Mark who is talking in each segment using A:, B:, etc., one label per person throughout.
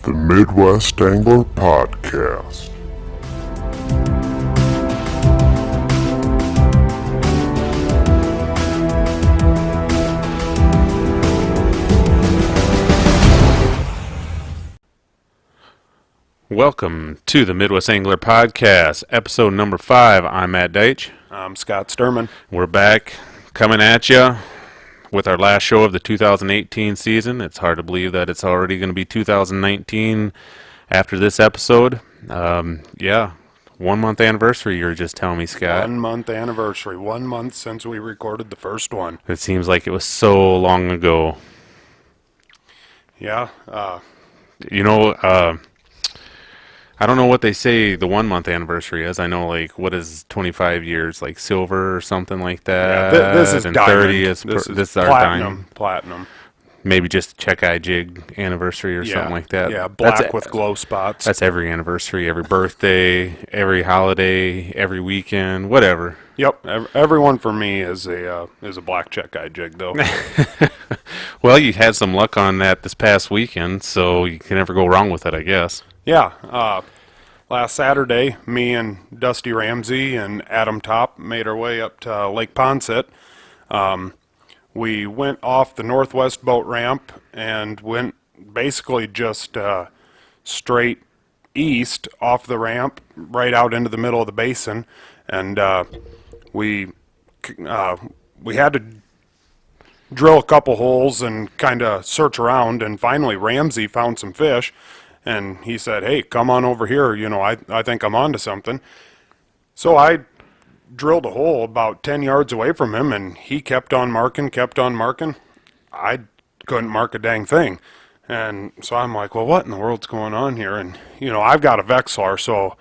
A: The Midwest Angler Podcast.
B: Welcome to the Midwest Angler Podcast, episode number 5. I'm Matt Deitch.
C: I'm Scott Stuerman.
B: We're back coming at you with our last show of the 2018 season. It's hard to believe that it's already going to be 2019 after this episode. 1 month anniversary, you were just telling me, Scott.
C: 1 month anniversary. 1 month since we recorded the first one.
B: It seems like it was so long ago.
C: Yeah.
B: I don't know what they say the 1 month anniversary is. I know, like, what is 25 years, like silver or something like that?
C: Yeah, this is
B: and
C: diamond.
B: 30 is
C: this is
B: our
C: platinum.
B: Platinum. Maybe just check-eye jig anniversary or something like that.
C: Yeah, black with glow spots.
B: That's every anniversary, every birthday, every holiday, every weekend, whatever.
C: Yep. Everyone for me is a black check-eye jig, though.
B: Well, you had some luck on that this past weekend, so you can never go wrong with it, I guess.
C: Yeah. Last Saturday, me and Dusty Ramsey and Adam Top made our way up to Lake Poinsett. We went off the northwest boat ramp and went basically just straight east off the ramp, right out into the middle of the basin, and we had to drill a couple holes and kind of search around, and finally Ramsey found some fish. And he said, "Hey, come on over here. You know, I think I'm onto something." So I drilled a hole about 10 yards away from him, and he kept on marking. I couldn't mark a dang thing. And so I'm like, well, what in the world's going on here? And, you know, I've got a Vexlar, so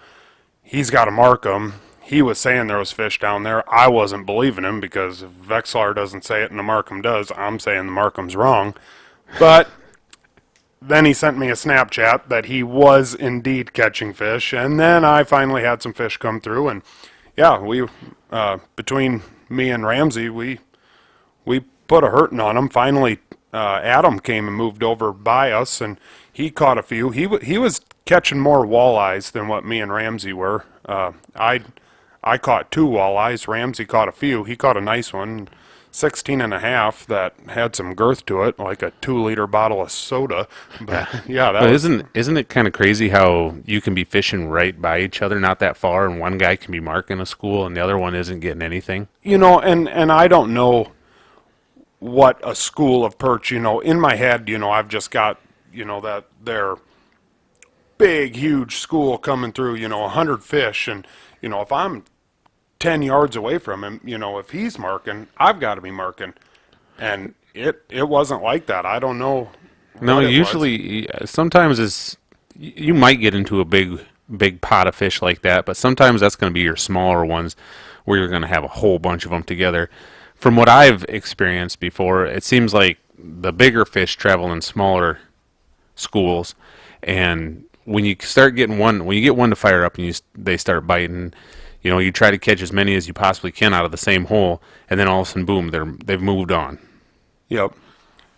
C: he's got to mark them. He was saying there was fish down there. I wasn't believing him because if Vexlar doesn't say it and the Markham does, I'm saying the Markham's wrong. But then he sent me a Snapchat that he was indeed catching fish, and then I finally had some fish come through, and yeah, we between me and Ramsey, we put a hurting on him. Finally, Adam came and moved over by us, and he caught a few. He was catching more walleyes than what me and Ramsey were. I caught 2 walleyes. Ramsey caught a few. He caught a nice one, 16 and a half, that had some girth to it, like a 2-liter bottle of soda. But
B: isn't it kind of crazy how you can be fishing right by each other, not that far, and one guy can be marking a school and the other one isn't getting anything?
C: You know, and I don't know what a school of perch, you know, in my head, you know, I've just got, you know, that their big, huge school coming through, you know, 100 fish, and, you know, if I'm 10 yards away from him, you know, if he's marking, I've got to be marking. And it wasn't like that. I don't know.
B: No, usually, sometimes you might get into a big pot of fish like that, but sometimes that's going to be your smaller ones where you're going to have a whole bunch of them together. From what I've experienced before, it seems like the bigger fish travel in smaller schools, and when you get one to fire up and they start biting, you know, you try to catch as many as you possibly can out of the same hole, and then all of a sudden, boom, they've moved on.
C: Yep.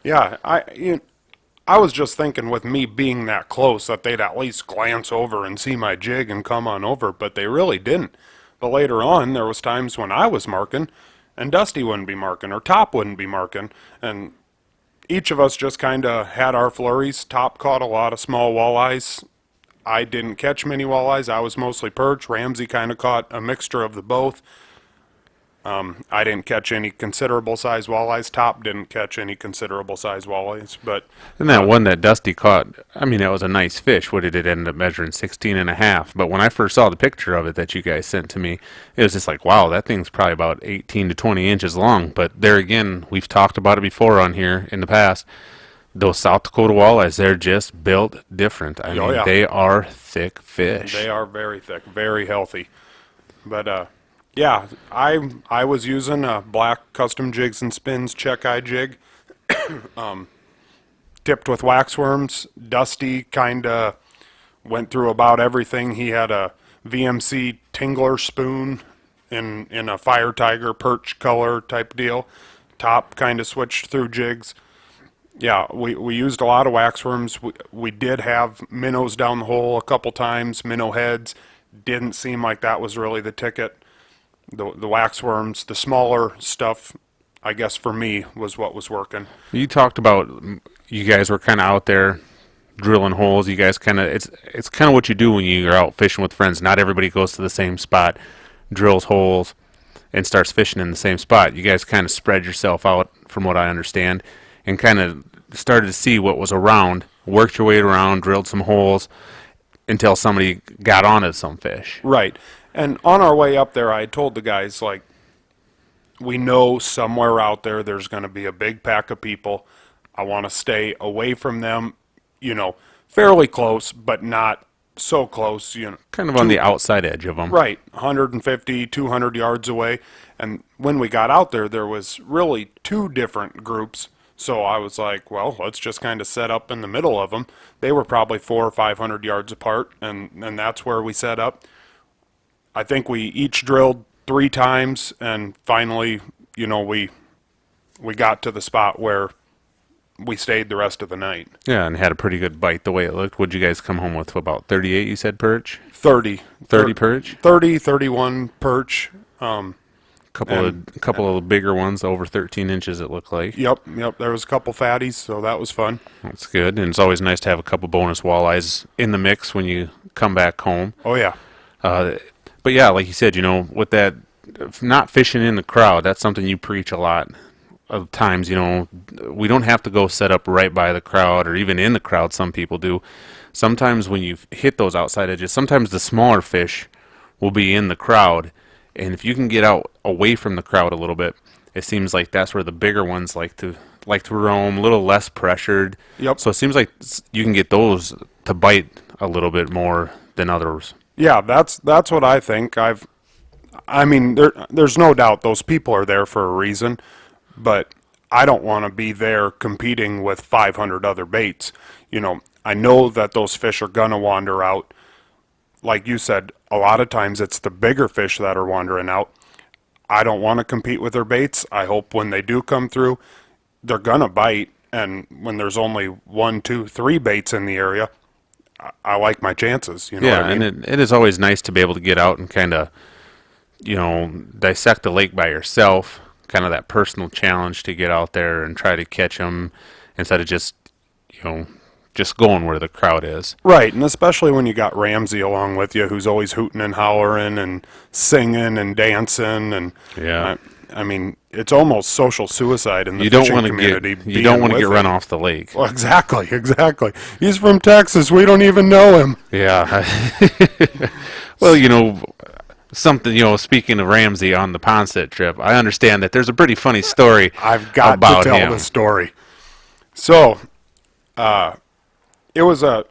C: Yeah, I was just thinking with me being that close that they'd at least glance over and see my jig and come on over, but they really didn't. But later on, there was times when I was marking, and Dusty wouldn't be marking, or Top wouldn't be marking, and each of us just kind of had our flurries. Top caught a lot of small walleyes. I didn't catch many walleyes. I was mostly perch. Ramsey kind of caught a mixture of the both. I didn't catch any considerable size walleyes. Top didn't catch any considerable size walleyes. But
B: and that one that Dusty caught, I mean, that was a nice fish. What did it end up measuring? 16 and a half. But when I first saw the picture of it that you guys sent to me, it was just like, wow, that thing's probably about 18 to 20 inches long. But there again, we've talked about it before on here in the past. Those South Dakota walleyes, they're just built different. I mean, they are thick fish.
C: They are very thick, very healthy. But, yeah, I was using a black Custom Jigs and Spins check-eye jig, tipped with waxworms. Dusty kind of went through about everything. He had a VMC Tingler spoon in a Fire Tiger perch color type deal. Top kind of switched through jigs. Yeah, we used a lot of waxworms. We did have minnows down the hole a couple times, minnow heads. Didn't seem like that was really the ticket. The waxworms, the smaller stuff, I guess for me, was what was working.
B: You talked about you guys were kind of out there drilling holes. You guys kind of it's kind of what you do when you're out fishing with friends. Not everybody goes to the same spot, drills holes, and starts fishing in the same spot. You guys kind of spread yourself out, from what I understand, and kind of started to see what was around, worked your way around, drilled some holes until somebody got onto some fish.
C: Right. And on our way up there, I had told the guys, like, we know somewhere out there there's going to be a big pack of people. I want to stay away from them, fairly close, but not so close,
B: Kind of on the outside edge of them.
C: Right, 150, 200 yards away. And when we got out there, there was really two different groups. So I was like, well, let's just kind of set up in the middle of them. They were probably 400 or 500 yards apart, and that's where we set up. I think we each drilled 3 times, and finally, we got to the spot where we stayed the rest of the night.
B: Yeah, and had a pretty good bite the way it looked. Would you guys come home with about 38, you said, perch?
C: 30.
B: 30 perch?
C: 30, 31 perch.
B: Couple of bigger ones, over 13 inches it looked like.
C: Yep. There was a couple fatties, so that was fun.
B: That's good, and it's always nice to have a couple bonus walleyes in the mix when you come back home.
C: Oh, yeah.
B: But yeah, like you said, with that, not fishing in the crowd, that's something you preach a lot of times. We don't have to go set up right by the crowd or even in the crowd. Some people do. Sometimes when you hit those outside edges, sometimes the smaller fish will be in the crowd. And if you can get out away from the crowd a little bit, it seems like that's where the bigger ones like to roam, a little less pressured.
C: Yep.
B: So it seems like you can get those to bite a little bit more than others.
C: Yeah, that's what I think. There's no doubt those people are there for a reason, but I don't want to be there competing with 500 other baits. I know that those fish are gonna wander out. Like you said, a lot of times it's the bigger fish that are wandering out. I don't want to compete with their baits. I hope when they do come through, they're gonna bite. And when there's only 1, 2, 3 baits in the area, I like my chances. You know what I mean?
B: And it is always nice to be able to get out and kind of, dissect the lake by yourself. Kind of that personal challenge to get out there and try to catch them instead of just going where the crowd is.
C: Right, and especially when you got Ramsey along with you, who's always hooting and hollering and singing and dancing, and
B: Yeah.
C: It's almost social suicide in the
B: You don't
C: fishing
B: want to
C: community.
B: you don't want to get
C: being with
B: run
C: him.
B: off the lake.
C: Well, exactly. He's from Texas. We don't even know him.
B: Yeah. Well, something, speaking of Ramsey on the Poinsett trip, I understand that there's a pretty funny story
C: I've got
B: about
C: to tell
B: him.
C: the story. So, it was a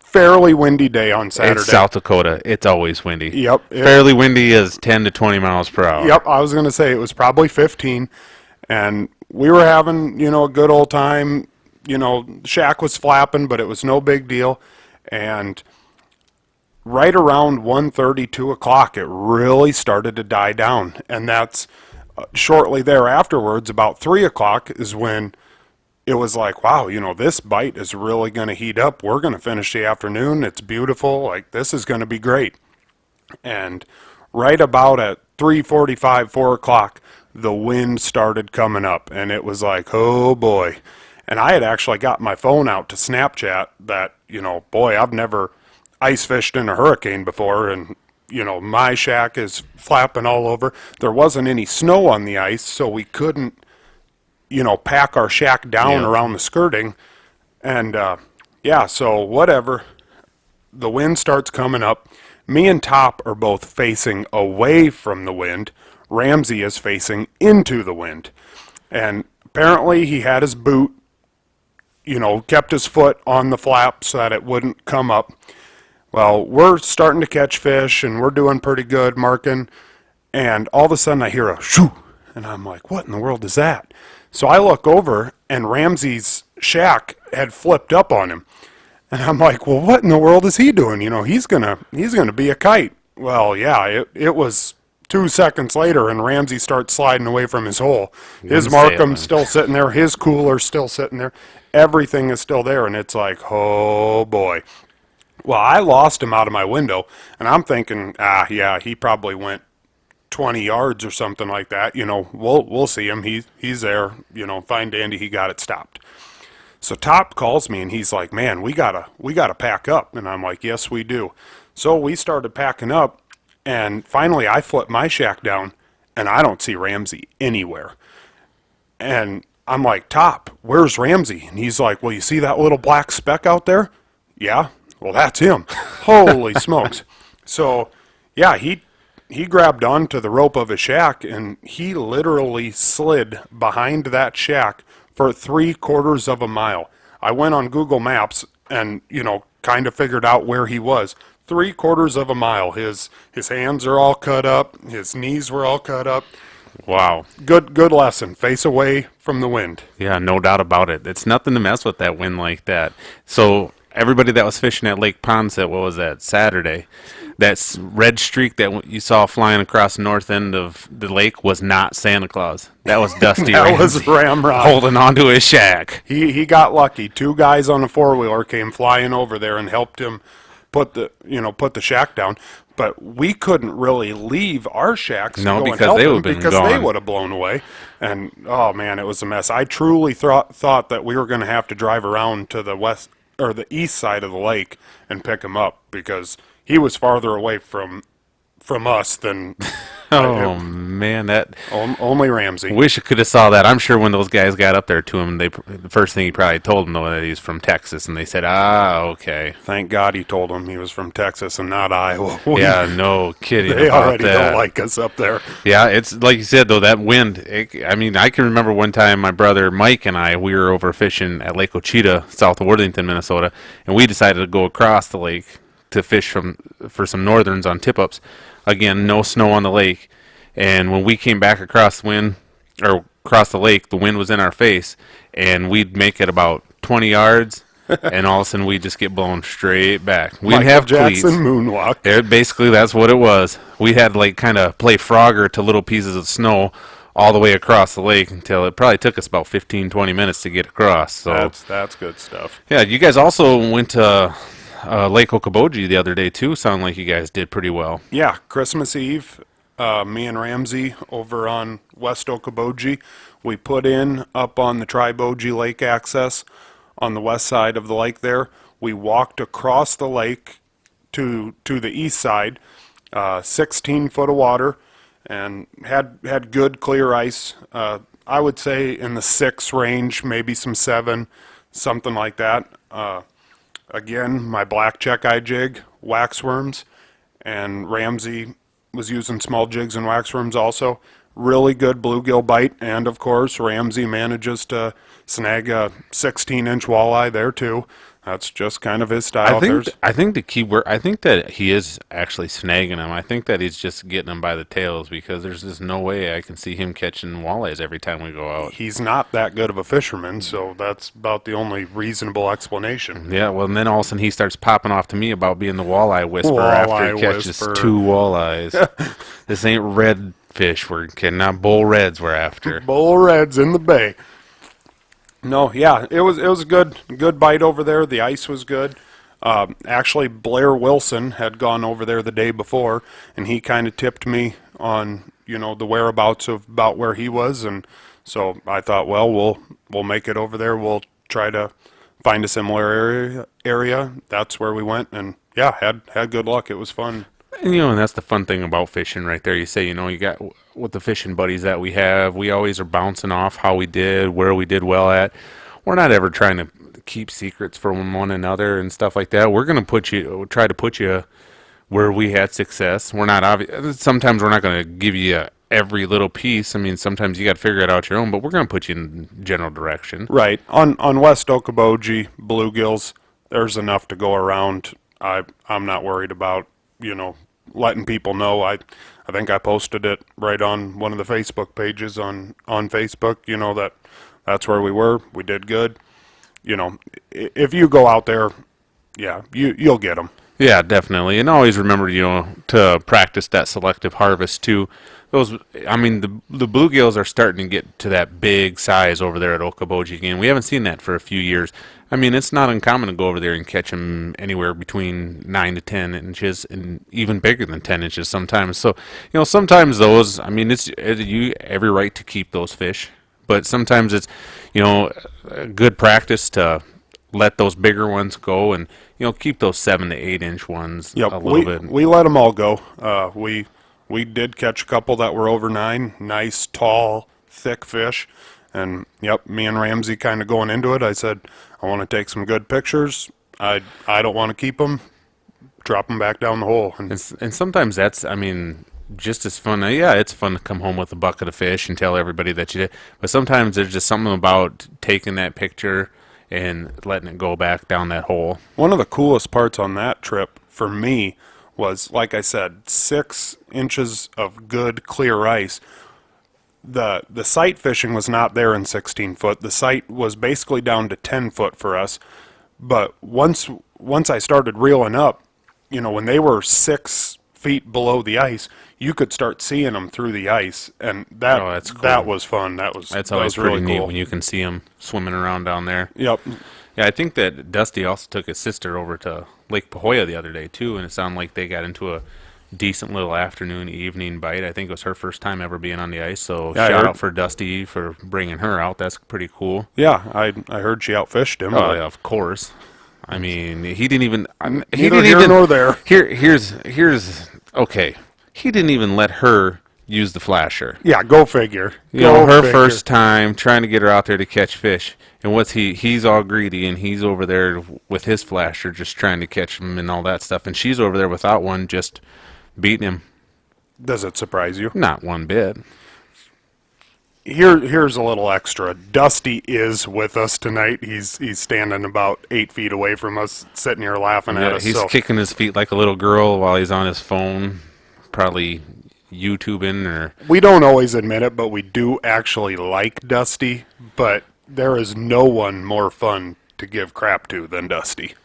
C: fairly windy day on Saturday.
B: It's South Dakota. It's always windy.
C: Yep.
B: Fairly windy is 10 to 20 miles per hour.
C: Yep, I was going to say it was probably 15, and we were having, a good old time. Shack was flapping, but it was no big deal. And right around 1:30, 2 o'clock, it really started to die down. And that's shortly there afterwards, about 3 o'clock, is when it was like, wow, this bite is really going to heat up. We're going to finish the afternoon. It's beautiful. Like, this is going to be great. And right about at 3:45, 4 o'clock, the wind started coming up. And it was like, oh, boy. And I had actually got my phone out to Snapchat that, boy, I've never ice fished in a hurricane before. And, my shack is flapping all over. There wasn't any snow on the ice, so we couldn't pack our shack down around the skirting. And, so whatever. The wind starts coming up. Me and Top are both facing away from the wind. Ramsey is facing into the wind. And apparently he had his boot, kept his foot on the flap so that it wouldn't come up. Well, we're starting to catch fish, and we're doing pretty good marking. And all of a sudden I hear a shoo. And I'm like, what in the world is that? So I look over, and Ramsey's shack had flipped up on him. And I'm like, well, what in the world is he doing? He's gonna be a kite. Well, yeah, it was 2 seconds later, and Ramsey starts sliding away from his hole. His
B: One sailing.
C: Markham's still sitting there. His cooler's still sitting there. Everything is still there, and it's like, oh, boy. Well, I lost him out of my window, and I'm thinking, yeah, he probably went 20 yards or something like that. You know, we'll see him. He's there. You know, fine dandy, he got it stopped. So Top calls me, and he's like, man, we gotta pack up. And I'm like, yes, we do. So we started packing up, and finally I flip my shack down, and I don't see Ramsey anywhere. And I'm like, Top, where's Ramsey? And he's like, well, you see that little black speck out there? Yeah. Well, that's him. Holy smokes. So, yeah, he grabbed onto the rope of his shack, and he literally slid behind that shack for 3/4 of a mile. I went on Google Maps and, you know, kind of figured out where he was. 3/4 of a mile. His hands are all cut up. His knees were all cut up.
B: Wow.
C: Good lesson. Face away from the wind.
B: Yeah, no doubt about it. It's nothing to mess with that wind like that. So everybody that was fishing at Lake Poinsett, what was that, Saturday, that red streak that you saw flying across the north end of the lake was not Santa Claus. That was Dusty
C: That was
B: Ramsey
C: Ramrod.
B: holding on to his shack.
C: He got lucky. 2 guys on a 4-wheeler came flying over there and helped him put the shack down. But we couldn't really leave our shacks to
B: No,
C: go and
B: because
C: help
B: they
C: him
B: would've been
C: because they
B: gone.
C: would have blown away. And oh man, it was a mess. I truly thought that we were going to have to drive around to the west or the east side of the lake and pick him up because he was farther away from us than
B: Oh man, that
C: only Ramsey.
B: wish I could have saw that. I'm sure when those guys got up there to him, the first thing he probably told them though that he's from Texas, and they said, okay.
C: Thank God he told him he was from Texas and not Iowa.
B: Yeah, no kidding
C: They
B: about
C: already
B: that.
C: don't like us up there.
B: Yeah, it's like you said though, that wind. I mean, I can remember one time my brother Mike and we were over fishing at Lake Ochita, south of Worthington, Minnesota, and we decided to go across the lake to fish for some northerns on tip-ups. Again, no snow on the lake, and when we came back across the lake, the wind was in our face, and we'd make it about 20 yards, and all of a sudden we'd just get blown straight back. We didn't have
C: Michael Jackson
B: cleats.
C: moonwalk.
B: Basically, that's what it was. We had like kind of play Frogger to little pieces of snow all the way across the lake until it probably took us about 15, 20 minutes to get across. So
C: That's good stuff.
B: yeah, you guys also went to Lake Okoboji the other day too. Sound like you guys did pretty well.
C: Yeah, Christmas Eve, me and Ramsey over on West Okoboji, we put in up on the Triboji Lake access on the west side of the lake there. We walked across the lake to the east side, 16 foot of water, and had good clear ice. I would say in the 6 range, maybe some 7, something like that. Again, my black check-eye jig, waxworms, and Ramsey was using small jigs and waxworms also. Really good bluegill bite, and of course, Ramsey manages to snag a 16-inch walleye there too. That's just kind of his style.
B: I think the key word. I think that he is actually snagging them. I think that he's just getting them by the tails because there's just no way I can see him catching walleyes every time we go out.
C: He's not that good of a fisherman, so that's about the only reasonable explanation.
B: Yeah, well, and then all of a sudden he starts popping off to me about being the walleye whisperer after he catches
C: whisperer.
B: 2 walleyes. This ain't redfish. We're kidding. Not bull reds we're after.
C: Bull reds in the bay. No, yeah, it was a good bite over there. The ice was good. Actually, Blair Wilson had gone over there the day before, and he kind of tipped me on the whereabouts of about where he was, and so I thought, well, we'll make it over there. We'll try to find a similar area. That's where we went, and yeah, had good luck. It was fun.
B: And that's the fun thing about fishing right there. You say, you got with the fishing buddies that we have, we always are bouncing off how we did, where we did well at. We're not ever trying to keep secrets from one another and stuff like that. We're going to try to put you where we had success. We're not sometimes we're not going to give you every little piece. I mean, sometimes you got to figure it out your own, but we're going to put you in general direction.
C: Right. On West Okoboji, bluegills, there's enough to go around. I'm not worried about, letting people know. I think I posted it right on one of the Facebook pages on Facebook, that's where we were. We did good. If you go out there yeah, you'll get them.
B: Yeah, definitely. And always remember, to practice that selective harvest too. I mean, the bluegills are starting to get to that big size over there at Okoboji again. We haven't seen that for a few years. I mean, it's not uncommon to go over there and catch them anywhere between 9 to 10 inches and even bigger than 10 inches sometimes. So, sometimes those, I mean, you every right to keep those fish, but sometimes it's, a good practice to let those bigger ones go and, keep those 7 to 8 inch ones a little bit.
C: We let them all go. We did catch a couple that were over 9, nice, tall, thick fish. And, yep, me and Ramsey kind of going into it, I said, I want to take some good pictures. I don't want to keep them. Drop them back down the hole.
B: And sometimes that's, I mean, just as fun. Yeah, it's fun to come home with a bucket of fish and tell everybody that you did. But sometimes there's just something about taking that picture and letting it go back down that hole.
C: One of the coolest parts on that trip for me was, like I said, 6 inches of good clear ice. The sight fishing was not there in 16 foot. The sight was basically down to 10 foot for us. But once I started reeling up, when they were 6 feet below the ice, you could start seeing them through the ice, and
B: that's cool.
C: That was fun. That's
B: always
C: really
B: pretty neat
C: cool
B: when you can see them swimming around down there.
C: Yep.
B: Yeah, I think that Dusty also took his sister over to Lake Pahoja the other day too, and it sounded like they got into a decent little afternoon, evening bite. I think it was her first time ever being on the ice, so
C: yeah,
B: shout out for Dusty for bringing her out. That's pretty cool.
C: Yeah, I heard she outfished him.
B: Oh, yeah, of course. I mean, he didn't even...
C: Neither here nor there.
B: Here's... Okay. He didn't even let her use the flasher.
C: Yeah, go figure.
B: Her first time trying to get her out there to catch fish. And he's all greedy, and he's over there with his flasher just trying to catch them and all that stuff. And she's over there without one, just beating him.
C: Does it surprise you?
B: Not one bit.
C: Here's a little extra. Dusty is with us tonight. He's standing about 8 feet away from us, sitting here laughing at us.
B: He's kicking his feet like a little girl while he's on his phone, probably YouTubing or...
C: We don't always admit it, but we do actually like Dusty, but there is no one more fun to give crap to than Dusty.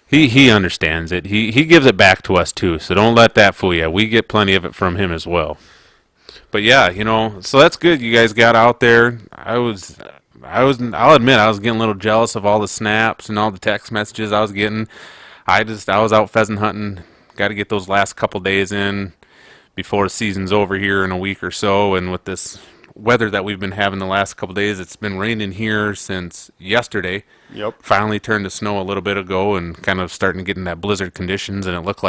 B: He understands it. He gives it back to us too, so don't let that fool you. We get plenty of it from him as well. But yeah, so that's good. You guys got out there. I'll admit I was getting a little jealous of all the snaps and all the text messages I was getting. I was out pheasant hunting. Got to get those last couple days in before the season's over here in a week or so. And with this weather that we've been having the last couple days, it's been raining here since yesterday.
C: Yep.
B: Finally turned to snow a little bit ago and kind of starting to get in that blizzard conditions. And it looks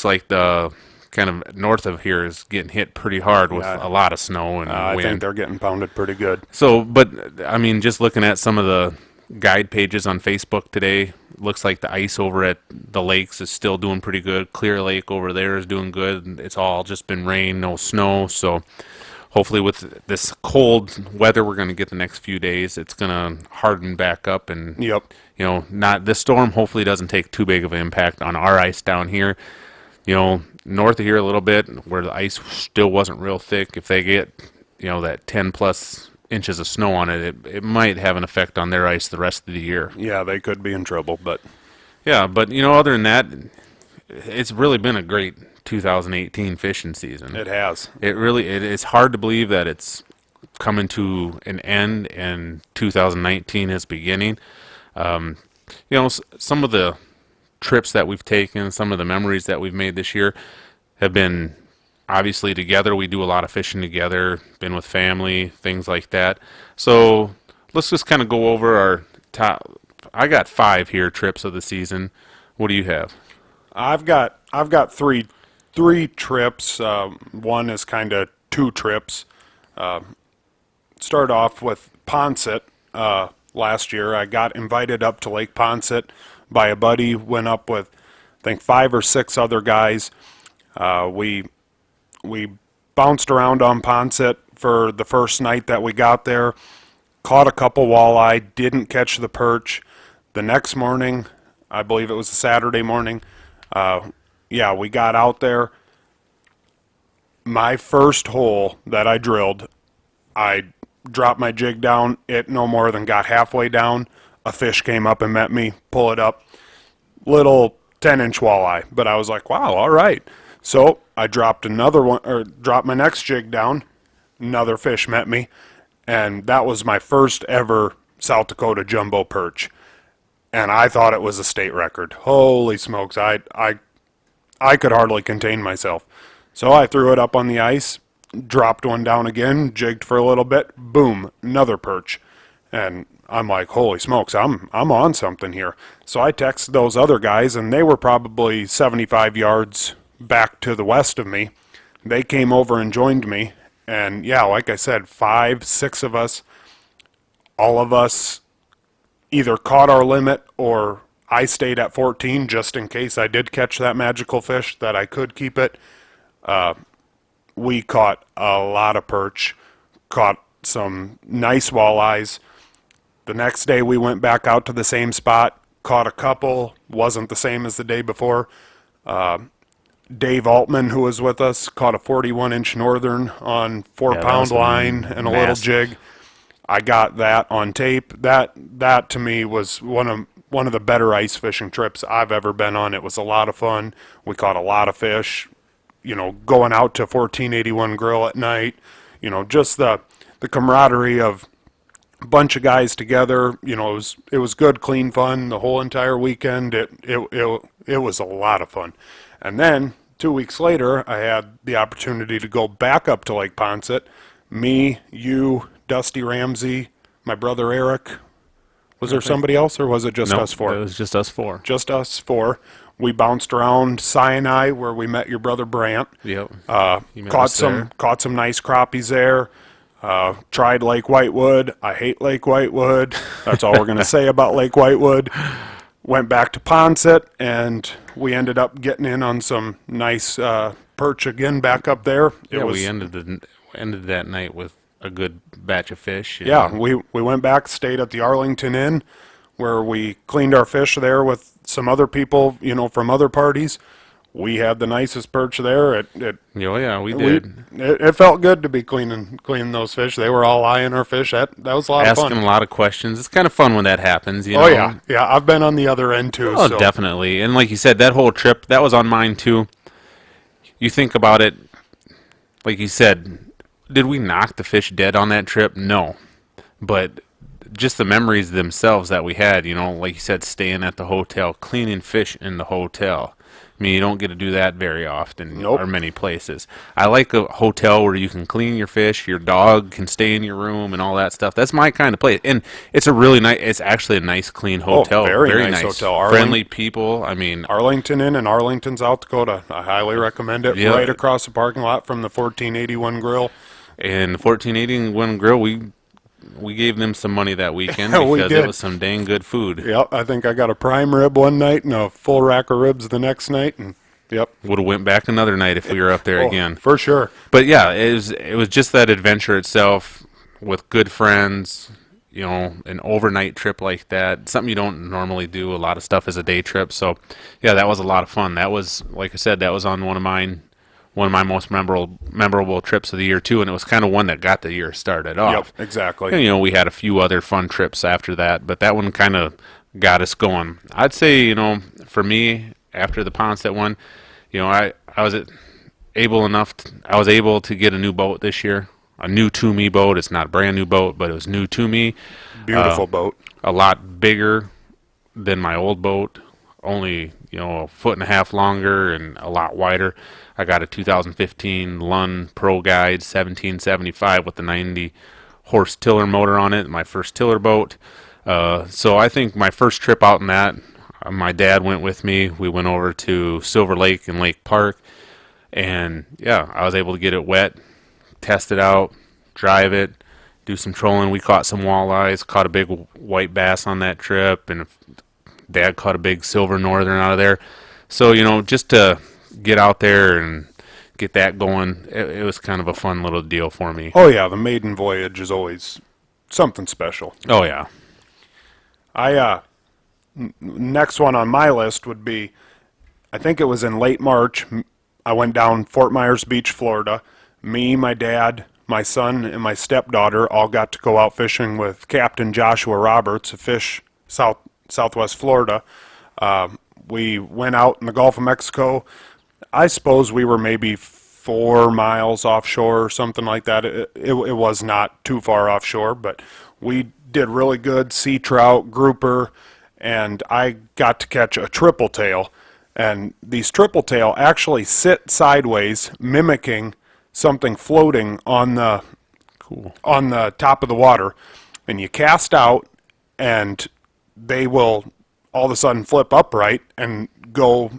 B: like the kind of north of here is getting hit pretty hard with a lot of snow and
C: I
B: wind.
C: think they're getting pounded pretty good.
B: So, but I mean, just looking at some of the guide pages on Facebook today, looks like the ice over at the lakes is still doing pretty good. Clear Lake over there is doing good. It's all just been rain, no snow. So hopefully with this cold weather we're going to get the next few days, it's going to harden back up and,
C: Yep.
B: This storm hopefully doesn't take too big of an impact on our ice down here. North of here a little bit where the ice still wasn't real thick. If they get, that 10 plus inches of snow on it, it might have an effect on their ice the rest of the year.
C: Yeah, they could be in trouble, but...
B: Yeah, but, other than that, it's really been a great 2018 fishing season.
C: It has.
B: It's hard to believe that it's coming to an end and 2019 is beginning. Some of the trips that we've taken, some of the memories that we've made this year have been obviously together. We do a lot of fishing together, been with family, things like that. So let's just kind of go over our top. I got 5 here trips of the season. What do you have?
C: I've got three trips. One is kind of 2 trips. Start off with Poinsett. Last year, I got invited up to Lake Poinsett by a buddy. Went up with, I think, 5 or 6 other guys. We bounced around on Poinsett for the first night that we got there. Caught a couple walleye. Didn't catch the perch. The next morning, I believe it was a Saturday morning. We got out there. My first hole that I drilled, I dropped my jig down. It no more than got halfway down. A fish came up and met me. Pull it up. little 10-inch walleye. But I was like, wow, all right. So I dropped another one, or dropped my next jig down. Another fish met me, and that was my first ever South Dakota jumbo perch. And I thought it was a state record. Holy smokes, I could hardly contain myself. So I threw it up on the ice, dropped one down again, jigged for a little bit, boom, another perch. And I'm like, holy smokes, I'm on something here. So I texted those other guys, and they were probably 75 yards back to the west of me. They came over and joined me. And yeah, like I said, 5, 6 of us, all of us either caught our limit, or I stayed at 14 just in case I did catch that magical fish that I could keep it. We caught a lot of perch, caught some nice walleyes. The next day we went back out to the same spot, caught a couple, wasn't the same as the day before. Dave Altman, who was with us, caught a 41-inch northern on 4-pound line and a little jig. I got that on tape. That to me was one of the better ice fishing trips I've ever been on. It was a lot of fun. We caught a lot of fish. You know, going out to 1481 Grill at night. You know, just the camaraderie of a bunch of guys together. You know, it was good, clean fun the whole entire weekend. It was a lot of fun. And then 2 weeks later, I had the opportunity to go back up to Lake Poinsett. Me, you, Dusty Ramsey, my brother Eric. Was there somebody else, or was it just us four?
B: It was just us four.
C: Just us four. We bounced around Sinai, where we met your brother Brant.
B: Yep.
C: Caught some nice crappies there. Tried Lake Whitewood. I hate Lake Whitewood. That's all we're going to say about Lake Whitewood. Went back to Poinsett, and we ended up getting in on some nice perch again back up there.
B: We ended that night with a good batch of fish.
C: Yeah, we went back, stayed at the Arlington Inn, where we cleaned our fish there with some other people, you know, from other parties. We had the nicest perch there.
B: We did.
C: It felt good to be cleaning those fish. They were all eyeing our fish. That was a lot of fun.
B: Asking a lot of questions. It's kind of fun when that happens. You know?
C: Yeah. I've been on the other end too.
B: Oh, so. Definitely. And like you said, that whole trip, that was on mine too. You think about it, like you said, did we knock the fish dead on that trip? No. But just the memories themselves that we had, you know, like you said, staying at the hotel, cleaning fish in the hotel. I mean, you don't get to do that very often or many places. I like a hotel where you can clean your fish, your dog can stay in your room and all that stuff. That's my kind of place. And it's a really nice, it's actually a nice, clean hotel.
C: Very nice hotel.
B: Friendly people. I mean,
C: Arlington Inn in Arlington, South Dakota. I highly recommend it.
B: Yeah.
C: Right across the parking lot from the 1481 Grill.
B: And the 1481 Grill, we gave them some money that weekend because it was some dang good food.
C: Yep, I think I got a prime rib one night and a full rack of ribs the next night, and yep.
B: Would have went back another night if we were up there again.
C: For sure.
B: But yeah, it was just that adventure itself with good friends, you know, an overnight trip like that. Something you don't normally do. A lot of stuff is a day trip. So yeah, that was a lot of fun. That was, like I said, that was on one of my most memorable trips of the year too, and it was kind of one that got the year started off.
C: Yep, exactly.
B: And, you know, we had a few other fun trips after that, but that one kind of got us going. I'd say, you know, for me, after the Poinsett one, you know, I was able to get a new boat this year, a new to me boat. It's not a brand new boat, but it was new to me.
C: Beautiful boat. A
B: lot bigger than my old boat, only, you know, a foot and a half longer and a lot wider. I got a 2015 Lund Pro Guide 1775 with the 90 horse tiller motor on it, my first tiller boat. So I think my first trip out in that, my dad went with me. We went over to Silver Lake and Lake Park, and yeah, I was able to get it wet, test it out, drive it, do some trolling. We caught some walleyes, caught a big white bass on that trip, and Dad caught a big silver northern out of there. So, you know, just to get out there and get that going, it was kind of a fun little deal for me.
C: Oh yeah, the maiden voyage is always something special.
B: Oh yeah.
C: Next one on my list would be, I think it was in late March, I went down Fort Myers Beach, Florida. Me, my dad, my son, and my stepdaughter all got to go out fishing with Captain Joshua Roberts, a fish southwest Florida. we went out in the Gulf of Mexico. I suppose we were maybe 4 miles offshore or something like that. It was not too far offshore, but we did really good sea trout, grouper, and I got to catch a triple tail. And these triple tail actually sit sideways, mimicking something floating on the top of the water. And you cast out, and they will all of a sudden flip upright and go,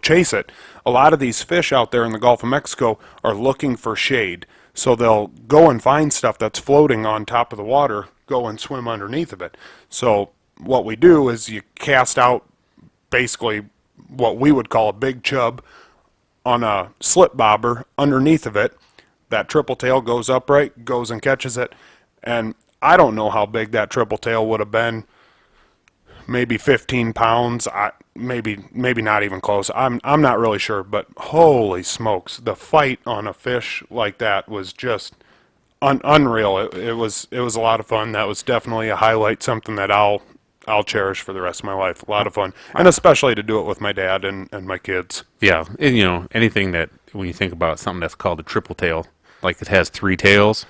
C: chase it. A lot of these fish out there in the Gulf of Mexico are looking for shade. So they'll go and find stuff that's floating on top of the water, go and swim underneath of it. So what we do is you cast out basically what we would call a big chub on a slip bobber underneath of it. That triple tail goes upright, goes and catches it. And I don't know how big that triple tail would have been. Maybe 15 pounds, maybe not even close. I'm not really sure, but holy smokes, the fight on a fish like that was just unreal. It was a lot of fun. That was definitely a highlight, something that I'll cherish for the rest of my life. A lot of fun, and especially to do it with my dad and my kids.
B: Yeah, and anything that when you think about something that's called a triple tail, like it has 3 tails,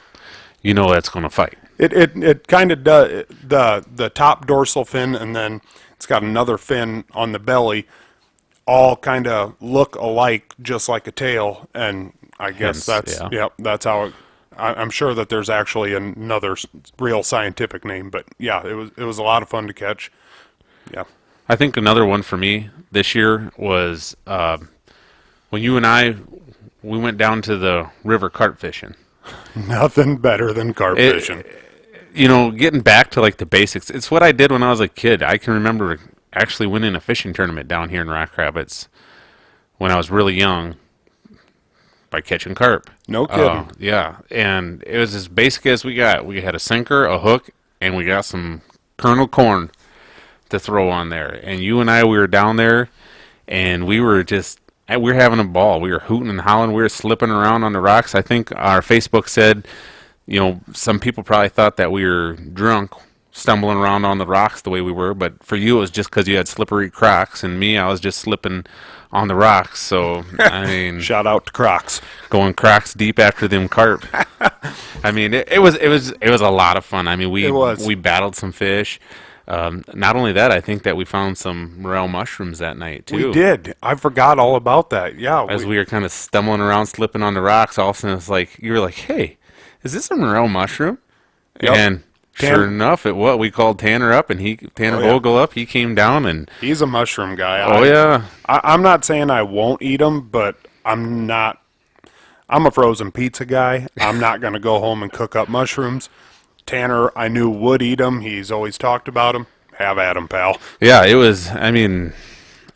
B: that's going to fight.
C: It kind of does. The top dorsal fin, and then it's got another fin on the belly, all kind of look alike, just like a tail. And I guess that's how it, I'm sure that there's actually another real scientific name, but yeah, it was a lot of fun to catch. Yeah.
B: I think another one for me this year was when you and we went down to the river carp fishing.
C: Nothing better than carp fishing.
B: Getting back to like the basics. It's what I did when I was a kid. I can remember actually winning a fishing tournament down here in Rock Rapids when I was really young by catching carp.
C: No kidding.
B: Yeah, and it was as basic as we got. We had a sinker, a hook, and we got some kernel corn to throw on there. And you and I, we were down there, and we were having a ball. We were hooting and howling. We were slipping around on the rocks. I think our Facebook said, some people probably thought that we were drunk, stumbling around on the rocks the way we were. But for you, it was just because you had slippery Crocs, and me, I was just slipping on the rocks. So I mean,
C: shout out to Crocs,
B: going deep after them carp. I mean, it was a lot of fun. I mean, we battled some fish. Not only that, I think that we found some morel mushrooms that night too.
C: We did. I forgot all about that. Yeah.
B: As we were kind of stumbling around, slipping on the rocks, all of a sudden it's like you were like, "Hey, is this a morel mushroom?"
C: Yep.
B: And sure enough, we called Tanner up, and Tanner Vogel up. He came down, and
C: he's a mushroom guy. I'm not saying I won't eat them, but I'm a frozen pizza guy. I'm not going to go home and cook up mushrooms. Tanner, I knew would eat them. He's always talked about them. Have at 'em, pal.
B: Yeah, it was. I mean,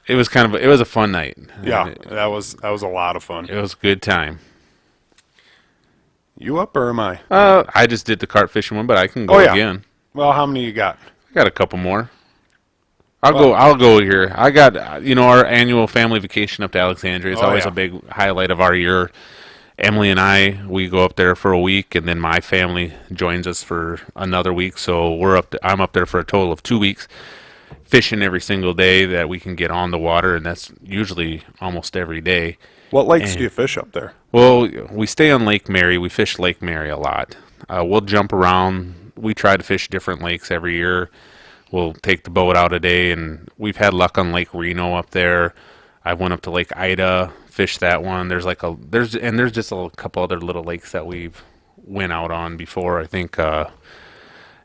B: it was a fun night.
C: Yeah, that was a lot of fun.
B: It was a good time.
C: You up or am I?
B: I just did the carp fishing one, but I can go again.
C: Well, how many you got?
B: I got a couple more. I'll go here. I got our annual family vacation up to Alexandria. It's always a big highlight of our year. Emily and we go up there for a week, and then my family joins us for another week. So I'm up there for a total of 2 weeks, fishing every single day that we can get on the water, and that's usually almost every day.
C: What lakes do you fish up there?
B: Well, we stay on Lake Mary. We fish Lake Mary a lot. We'll jump around. We try to fish different lakes every year. We'll take the boat out a day, and we've had luck on Lake Reno up there. I went up to Lake Ida, fished that one. There's just a couple other little lakes that we've went out on before. I think, I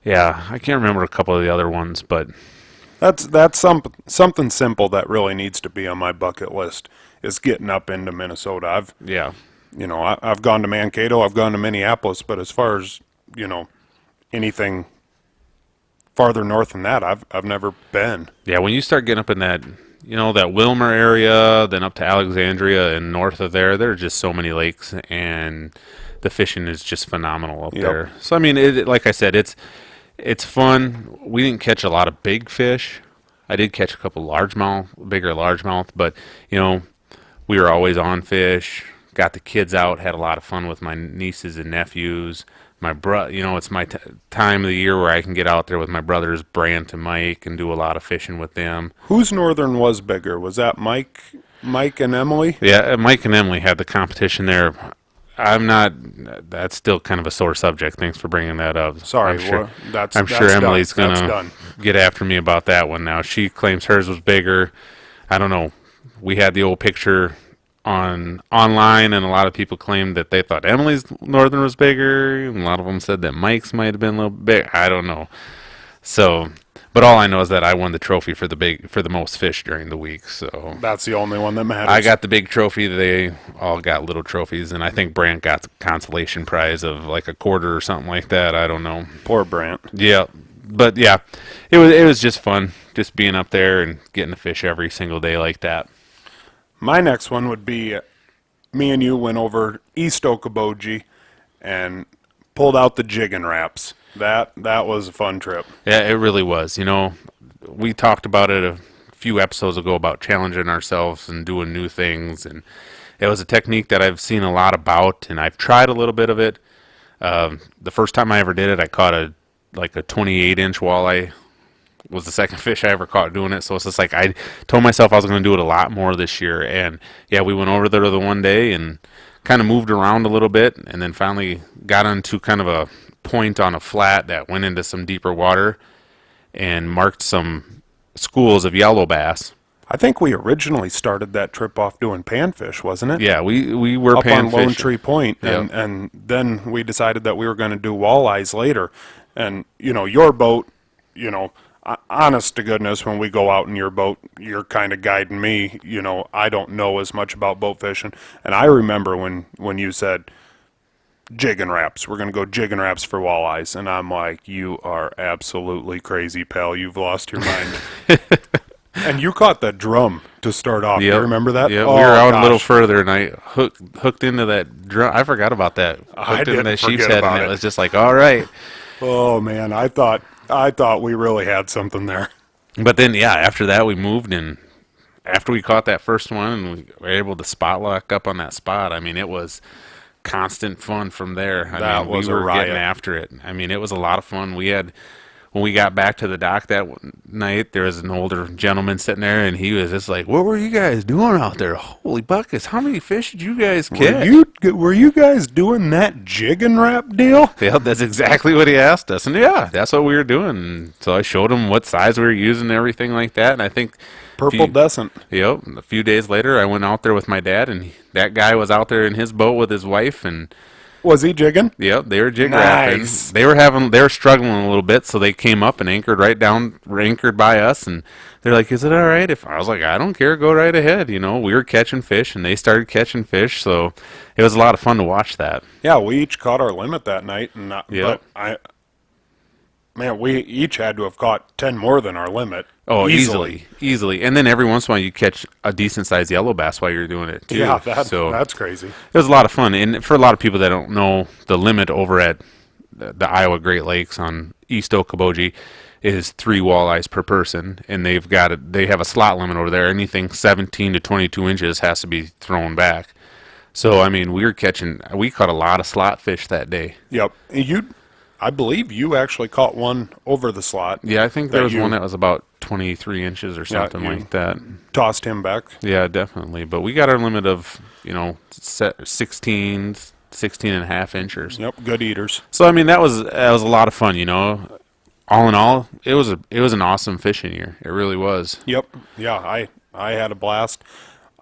B: can't remember a couple of the other ones, but
C: that's something simple that really needs to be on my bucket list is getting up into Minnesota. I've gone to Mankato, I've gone to Minneapolis, but as far as anything farther north than that, I've never been.
B: Yeah, when you start getting up in that that Wilmer area, then up to Alexandria and north of there are just so many lakes, and the fishing is just phenomenal up there. So I mean, like I said, it's fun. We didn't catch a lot of big fish. I did catch a couple bigger largemouth, but we were always on fish. Got the kids out, had a lot of fun with my nieces and nephews. it's my time of the year where I can get out there with my brothers Brant and Mike and do a lot of fishing with them.
C: Whose northern was bigger? Was that Mike and Emily?
B: Yeah, Mike and Emily had the competition there. That's still kind of a sore subject. Thanks for bringing that up.
C: Sorry,
B: I'm sure Emily's
C: going
B: to get after me about that one now. She claims hers was bigger. I don't know. We had the old picture online, and a lot of people claimed that they thought Emily's northern was bigger, and a lot of them said that Mike's might have been a little big. I don't know. So, but all I know is that I won the trophy for the most fish during the week. So
C: that's the only one that matters.
B: I got the big trophy. They all got little trophies, and I think Brant got the consolation prize of like a quarter or something like that. I don't know.
C: Poor Brant.
B: Yeah, but yeah, it was just fun, just being up there and getting to fish every single day like that.
C: My next one would be me and you went over East Okoboji and pulled out the jigging wraps. That was a fun trip.
B: Yeah, it really was. We talked about it a few episodes ago about challenging ourselves and doing new things, and it was a technique that I've seen a lot about, and I've tried a little bit of it. The first time I ever did it, I caught a 28-inch walleye. Was the second fish I ever caught doing it, so it's just like I told myself I was going to do it a lot more this year. And yeah, we went over there the one day and kind of moved around a little bit, and then finally got onto kind of a point on a flat that went into some deeper water and marked some schools of yellow bass.
C: I think we originally started that trip off doing panfish, wasn't it?
B: Yeah, we were
C: up on Lone
B: panfishing.
C: Tree Point,
B: Yep.
C: and then we decided that we were going to do walleyes later. And your boat, honest to goodness, when we go out in your boat, you're kind of guiding me. I don't know as much about boat fishing, and I remember when you said jigging wraps. We're going to go jigging wraps for walleyes, and I'm like, you are absolutely crazy, pal. You've lost your mind. And you caught that drum to start off.
B: Yep.
C: You remember that?
B: Yeah,
C: Oh,
B: we were out
C: gosh.
B: a little further, and I hooked into that drum. I forgot about that.
C: I
B: Hooked into
C: didn't
B: that sheep's
C: forget
B: head, and
C: about
B: it
C: it.
B: was just like, all right.
C: Oh man, I thought we really had something there.
B: But then, yeah, after that, we moved, and after we caught that first one, and we were able to spot lock up on that spot, I mean, it was constant fun from there.
C: That was a riot.
B: Getting after it. I mean, it was a lot of fun. When we got back to the dock that night, there was an older gentleman sitting there, and he was just like, "What were you guys doing out there? Holy buckets! How many fish did you guys catch?"
C: Were you guys doing that jigging wrap deal?
B: Yeah, that's exactly what he asked us, and yeah, that's what we were doing. And so I showed him what size we were using and everything like that, and I think
C: Purple Descent.
B: Yep. A few days later, I went out there with my dad, and that guy was out there in his boat with his wife, and
C: Was he jigging?
B: yep, they were jig
C: Nice.
B: wrapping. They were struggling a little bit, so they came up and anchored by us, and they're like, "Is it all right?" If I was like, "I don't care, go right ahead." We were catching fish, and they started catching fish, so it was a lot of fun to watch that.
C: Yeah, we each caught our limit that night, and
B: Yep.
C: we each had to have caught 10 more than our limit.
B: Oh, easily. And then every once in a while, you catch a decent sized yellow bass while you're doing it too.
C: Yeah,
B: so
C: that's crazy.
B: it was a lot of fun. And for a lot of people that don't know, the limit over at the Iowa Great Lakes on East Okoboji is 3 walleyes per person, and they have a slot limit over there. Anything 17 to 22 inches has to be thrown back. So I mean, we caught a lot of slot fish that day.
C: Yep. I believe you actually caught one over the slot.
B: Yeah, I think there
C: That
B: was
C: you-
B: one that was about 23 inches or something
C: you-
B: like that.
C: Tossed him back.
B: Yeah, definitely. But we got our limit of 16 and a half inches.
C: Yep, good eaters.
B: So I mean, that was a lot of fun. All in all, it was an awesome fishing year. It really was.
C: Yep. Yeah, I had a blast.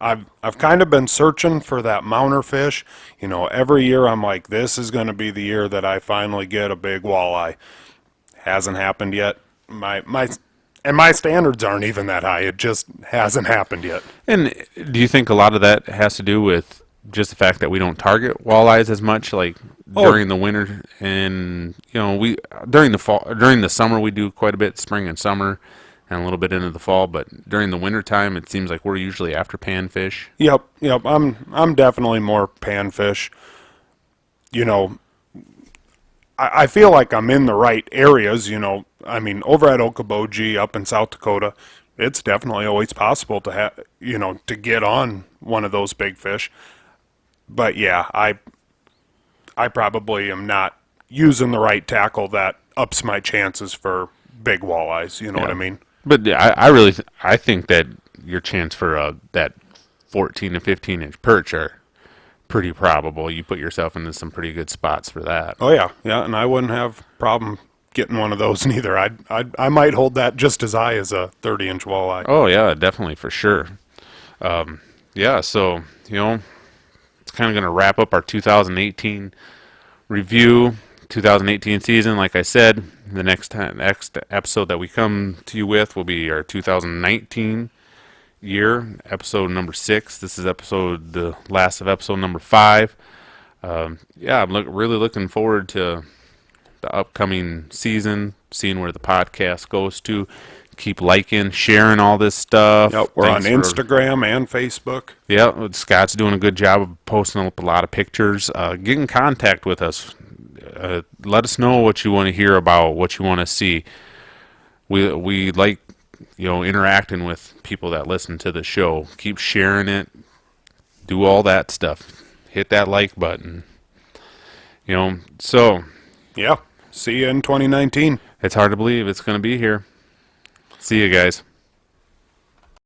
C: I've kind of been searching for that mounter fish. Every year I'm like, this is going to be the year that I finally get a big walleye. Hasn't happened yet. My standards aren't even that high. It just hasn't happened yet.
B: And do you think a lot of that has to do with just the fact that we don't target walleyes as much, like during the winter, and we during the summer we do quite a bit, spring and summer, and a little bit into the fall, but during the winter time it seems like we're usually after panfish.
C: Yep. I'm definitely more panfish. I feel like I'm in the right areas. I mean, over at Okoboji up in South Dakota, it's definitely always possible to have to get on one of those big fish. But yeah, I probably am not using the right tackle that ups my chances for big walleyes. You know what I mean?
B: But I think that your chance for that 14 to 15 inch perch are pretty probable. You put yourself into some pretty good spots for that.
C: Oh yeah, yeah, and I wouldn't have problem getting one of those neither. I might hold that just as high as a 30-inch walleye.
B: Oh yeah, definitely for sure. Yeah, so it's kind of going to wrap up our 2018 review, 2018 season. Like I said, the next episode that we come to you with will be our 2019 year, episode number 6. This is the last of episode number 5. Yeah, I'm really looking forward to the upcoming season, seeing where the podcast goes to. Keep liking, sharing all this stuff.
C: Yep, we're on Instagram and Facebook.
B: Yeah, Scott's doing a good job of posting up a lot of pictures. Get in contact with us. Let us know what you want to hear about, what you want to see. We like interacting with people that listen to the show. Keep sharing it. Do all that stuff. Hit that like button. So
C: yeah. See you in 2019.
B: It's hard to believe it's going to be here. See you guys.